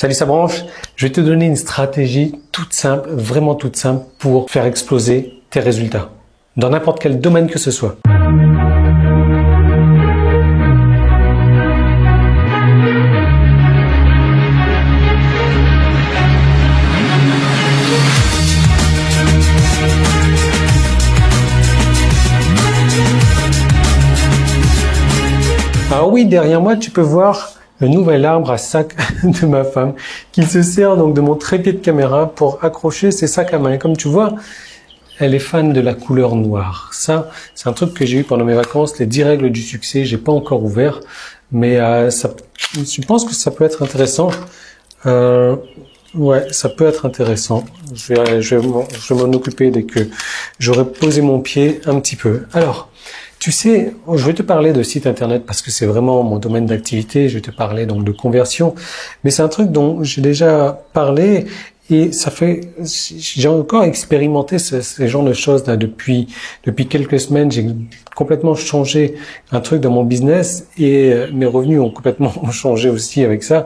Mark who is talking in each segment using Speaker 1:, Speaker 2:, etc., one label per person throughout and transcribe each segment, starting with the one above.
Speaker 1: Salut sa branche, je vais te donner une stratégie toute simple, vraiment toute simple pour faire exploser tes résultats dans n'importe quel domaine que ce soit. Alors oui, derrière moi, tu peux voir le nouvel arbre à sac de ma femme qui se sert donc de mon trépied de caméra pour accrocher ses sacs à main. Et comme tu vois, elle est fan de la couleur noire. Ça, c'est un truc que j'ai eu pendant mes vacances, les 10 règles du succès. J'ai pas encore ouvert, mais je pense que ça peut être intéressant. Ouais, ça peut être intéressant. Je vais m'en occuper dès que j'aurai posé mon pied un petit peu. Alors, tu sais, je vais te parler de site internet parce que c'est vraiment mon domaine d'activité. Je vais te parler donc de conversion, mais c'est un truc dont j'ai déjà parlé et j'ai encore expérimenté ce genre de choses là depuis quelques semaines. J'ai complètement changé un truc dans mon business et mes revenus ont complètement changé aussi avec ça.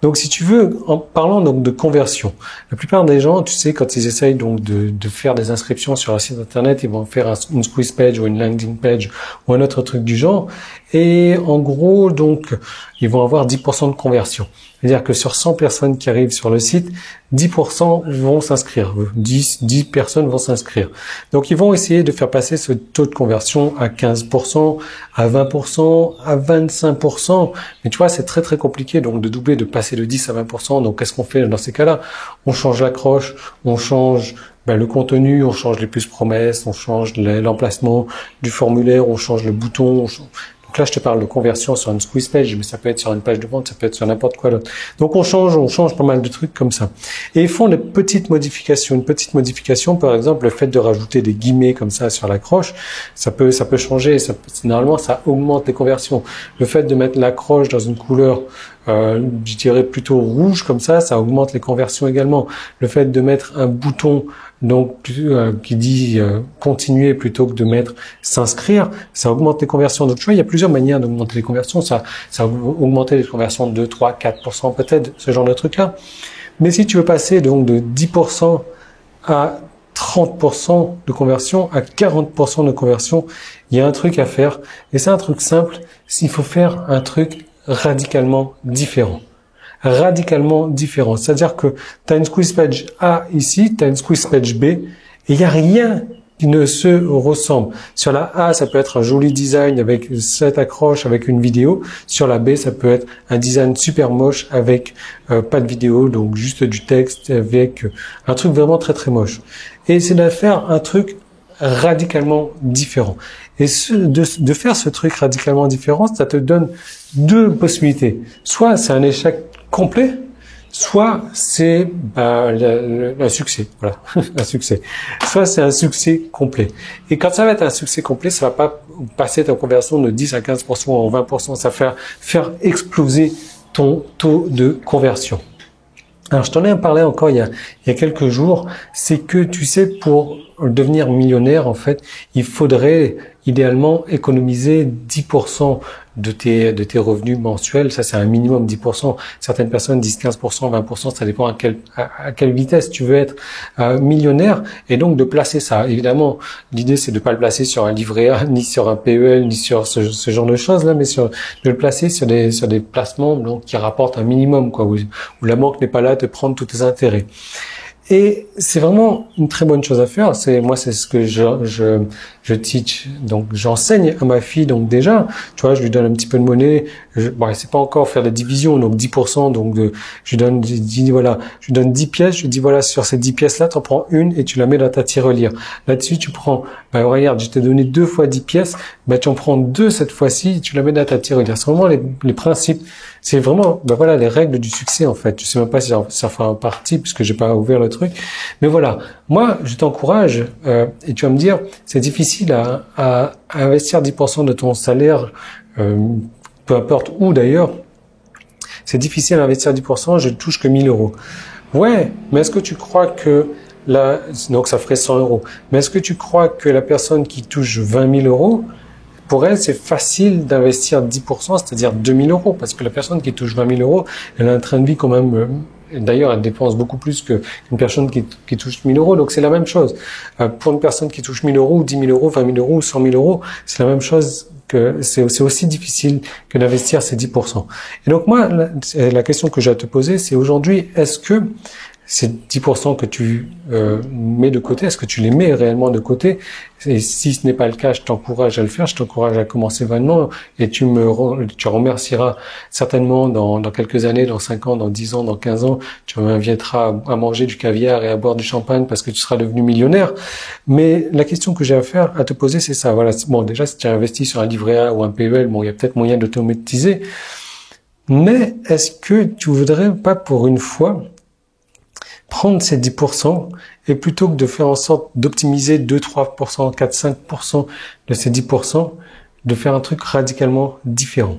Speaker 1: Donc, si tu veux, en parlant donc de conversion, la plupart des gens, tu sais, quand ils essayent donc de faire des inscriptions sur un site internet, ils vont faire une squeeze page ou une landing page ou un autre truc du genre. Et en gros, donc, ils vont avoir 10% de conversion. C'est-à-dire que sur 100 personnes qui arrivent sur le site, 10% vont s'inscrire. 10 personnes vont s'inscrire. Donc, ils vont essayer de faire passer ce taux de conversion à 15%, à 20%, à 25%. Mais tu vois, c'est très, très compliqué donc de doubler, de passer de 10 à 20%. Donc, qu'est-ce qu'on fait dans ces cas-là? On change l'accroche, on change le contenu, on change les plus promesses, on change l'emplacement du formulaire, on change le bouton. Donc là, je te parle de conversion sur une squeeze page, mais ça peut être sur une page de vente, ça peut être sur n'importe quoi d'autre. Donc on change pas mal de trucs comme ça. Et ils font des petites modifications. Une petite modification, par exemple, le fait de rajouter des guillemets comme ça sur l'accroche, ça peut changer. Normalement, ça augmente les conversions. Le fait de mettre l'accroche dans une couleur je dirais plutôt rouge comme ça augmente les conversions également. Le fait de mettre un bouton donc qui dit continuer plutôt que de mettre s'inscrire, ça augmente les conversions. Donc tu vois, il y a plusieurs manières d'augmenter les conversions. Ça augmente les conversions de 2, 3, 4% peut-être, ce genre de truc-là. Mais si tu veux passer donc de 10% à 30% de conversion, à 40% de conversion, il y a un truc à faire. Et c'est un truc simple, il faut faire un truc radicalement différent. Radicalement différent. C'est-à-dire que tu as une squeeze page A ici, tu as une squeeze page B, et il n'y a rien qui ne se ressemble. Sur la A, ça peut être un joli design avec cette accroche, avec une vidéo. Sur la B, ça peut être un design super moche avec pas de vidéo, donc juste du texte, avec un truc vraiment très très moche. Et c'est de faire un truc radicalement différent. Et de faire ce truc radicalement différent, ça te donne deux possibilités. Soit c'est un échec complet, soit c'est un succès. Voilà, un succès. Soit c'est un succès complet. Et quand ça va être un succès complet, ça va pas passer ta conversion de 10 à 15% ou 20%. Ça va faire exploser ton taux de conversion. Alors, je t'en ai parlé encore il y a quelques jours. C'est que, tu sais, pour devenir millionnaire, en fait, il faudrait idéalement économiser 10% de tes revenus mensuels. Ça, c'est un minimum 10%. Certaines personnes disent 15%, 20%. Ça dépend à quelle vitesse tu veux être millionnaire. Et donc, de placer ça. Évidemment, l'idée, c'est de pas le placer sur un livret A, ni sur un PEL, ni sur ce genre de choses-là, mais de le placer sur des placements, donc, qui rapportent un minimum, quoi, où la banque n'est pas là à te prendre tous tes intérêts. Et c'est vraiment une très bonne chose à faire. C'est ce que je teach. Donc, j'enseigne à ma fille. Donc, déjà, tu vois, je lui donne un petit peu de monnaie. C'est pas encore faire la division. Donc, 10%. Donc, je lui donne 10 pièces. Je lui dis, voilà, sur ces 10 pièces-là, tu en prends une et tu la mets dans ta tirelire. Là-dessus, tu prends, regarde, je t'ai donné 2 fois 10 pièces. Tu en prends 2 cette fois-ci et tu la mets dans ta tirelire. C'est vraiment les principes. C'est vraiment, les règles du succès, en fait. Je sais même pas si ça fera partie puisque j'ai pas ouvert le truc. Mais voilà. Moi, je t'encourage, et tu vas me dire, c'est difficile à investir 10% de ton salaire, peu importe où d'ailleurs. C'est difficile à investir 10%, je ne touche que 1000 euros. Ouais, mais est-ce que tu crois que donc ça ferait 100 euros. Mais est-ce que tu crois que la personne qui touche 20 000 euros, pour elle, c'est facile d'investir 10%, c'est-à-dire 2 000 euros, parce que la personne qui touche 20 000 euros, elle a un train de vie quand même D'ailleurs, elle dépense beaucoup plus qu'une personne qui touche 1000 euros. Donc, c'est la même chose. Pour une personne qui touche 1000 euros, 10 000 euros, 20 000 euros, 100 000 euros, c'est la même chose que c'est aussi difficile que d'investir ces 10%. Et donc, moi, la question que j'ai à te poser, c'est aujourd'hui, est-ce que ces 10% que tu mets de côté, est-ce que tu les mets réellement de côté? Et si ce n'est pas le cas, je t'encourage à le faire, je t'encourage à commencer maintenant, et tu remercieras certainement dans quelques années, dans 5 ans, dans 10 ans, dans 15 ans, tu m'inviteras à manger du caviar et à boire du champagne parce que tu seras devenu millionnaire. Mais la question que j'ai à te poser, c'est ça. Voilà. Bon, déjà, si tu as investi sur un livret A ou un PEL, bon, il y a peut-être moyen d'automatiser. Mais est-ce que tu voudrais pas pour une fois prendre ces 10% et plutôt que de faire en sorte d'optimiser 2, 3%, 4, 5% de ces 10%, de faire un truc radicalement différent.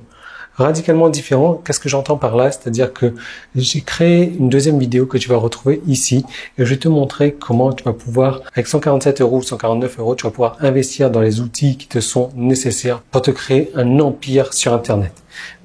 Speaker 1: Radicalement différent, qu'est-ce que j'entends par là? C'est-à-dire que j'ai créé une deuxième vidéo que tu vas retrouver ici et je vais te montrer comment tu vas pouvoir, avec 147 euros ou 149 euros, tu vas pouvoir investir dans les outils qui te sont nécessaires pour te créer un empire sur Internet.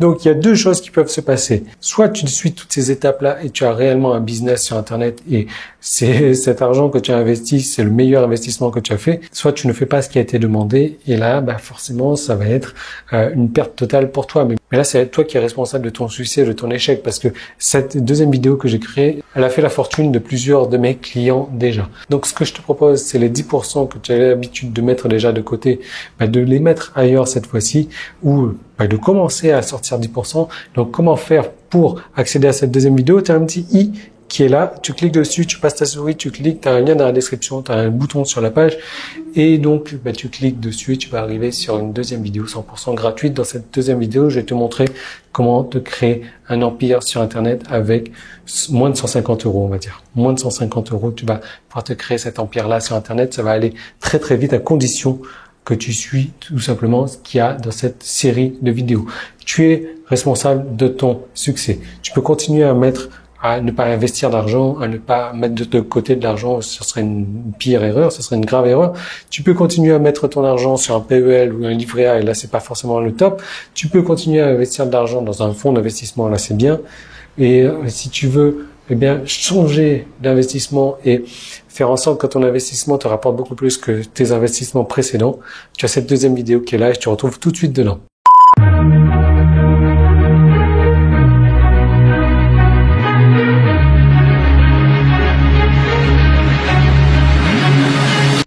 Speaker 1: Donc, il y a deux choses qui peuvent se passer. Soit tu suis toutes ces étapes-là et tu as réellement un business sur Internet et c'est cet argent que tu as investi, c'est le meilleur investissement que tu as fait. Soit tu ne fais pas ce qui a été demandé et là, forcément, ça va être une perte totale pour toi. Mais là, c'est toi qui es responsable de ton succès, de ton échec parce que cette deuxième vidéo que j'ai créée, elle a fait la fortune de plusieurs de mes clients déjà. Donc, ce que je te propose, c'est les 10% que tu as l'habitude de mettre déjà de côté, de les mettre ailleurs cette fois-ci ou de commencer à sortir 10%. Donc, comment faire pour accéder à cette deuxième vidéo? Tu as un petit i qui est là. Tu cliques dessus, tu passes ta souris, tu cliques, tu as un lien dans la description, tu as un bouton sur la page. Et donc, tu cliques dessus et tu vas arriver sur une deuxième vidéo 100% gratuite. Dans cette deuxième vidéo, je vais te montrer comment te créer un empire sur Internet avec moins de 150 euros, on va dire. Moins de 150 euros, tu vas pouvoir te créer cet empire-là sur Internet. Ça va aller très, très vite à condition que tu suis tout simplement ce qu'il y a dans cette série de vidéos. Tu es responsable de ton succès. Tu peux continuer à ne pas investir d'argent, à ne pas mettre de côté de l'argent, ce serait une pire erreur, ce serait une grave erreur. Tu peux continuer à mettre ton argent sur un PEL ou un livret A, et là c'est pas forcément le top. Tu peux continuer à investir de l'argent dans un fonds d'investissement, là c'est bien. Et si tu veux changer d'investissement et faire en sorte que ton investissement te rapporte beaucoup plus que tes investissements précédents, tu as cette deuxième vidéo qui est là et je te retrouve tout de suite dedans.